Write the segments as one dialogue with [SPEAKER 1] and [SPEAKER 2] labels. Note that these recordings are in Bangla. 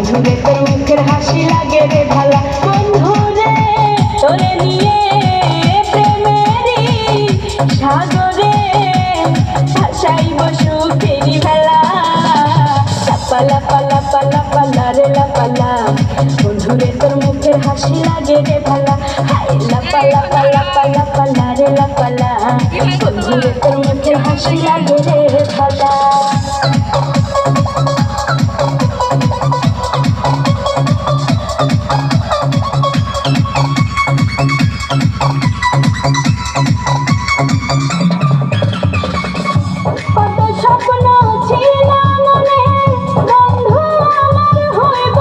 [SPEAKER 1] বন্ধুরে তোর মুখের হাসি লাগে রে ভালা বন্ধুরে তোরে নিয়ে প্রেমেরই সাগরে ভাসাইব সুখেরি ভেলা লাপালা পালা পালা পালা রে লাপালা বন্ধুরে তোর মুখের হাসি লাগে রে ভালা হাই লাপালা পালা পালা পালা রে লাপালা বন্ধুরে তোর মুখের হাসি লাগে রে ভালা কত স্বপ্ন ছিল মনে বন্ধু আমার হইব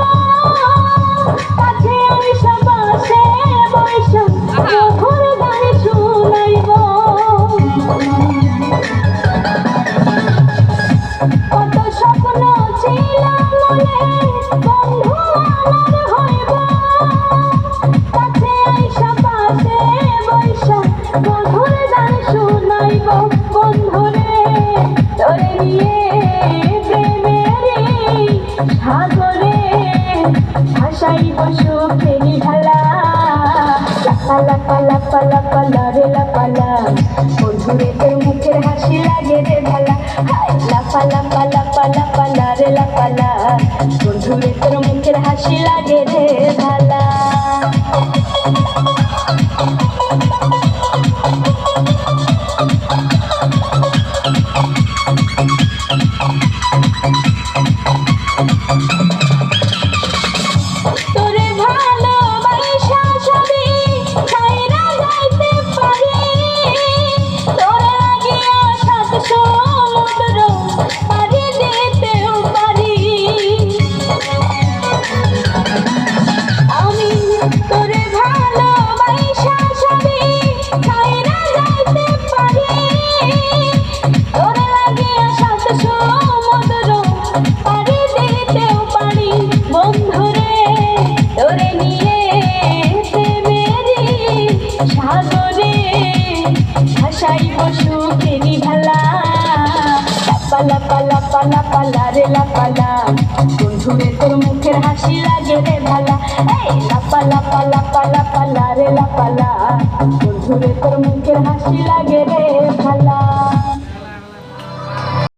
[SPEAKER 1] কাছে আইসা পাশে বইসা মধুর গান শুনাইব কত স্বপ্ন ছিল মনে বন্ধু আমার হইব কাছে আইসা পাশে বইসা মধুর গান শুনাইব বন্ধুরে তোরে নিয়ে প্রেমেরই সাগরে ভাসাইব সুখেরি ভেলা লাপা লাপা লাপা রে লাপালা বন্ধুরে তোর মুখের হাসি লাগে রে ভালা হাই লাপা লাপা লাপা লাপা রে লাপালা বন্ধুরে তোর মুখের হাসি লাগে রে ভালা তোরে ভালোবাসা সবই ছাইরা যাইতে পারি তোরে লাগিয়া সাত সমুদ্র পাড়ি দিতেও পারি আমি তোরে ভালোবাসা সবই ছাইরা যাইতে পারি তোরে লাগিয়া সাত সমুদ্র পাড়ি দিতেও পারি বন্ধুরে তোরে নিয়ে প্রেমেরই সাগরে ভাসাইব সুখেরি ভেলা লাপালা পালা পালা পালা রে লাপালা বন্ধুরে তোর মুখের হাসি লাগে রে ভালা এই লাপালা পালা পালা পালা রে লাপালা বন্ধুরে তোর মুখের হাসি লাগে রে ভালা।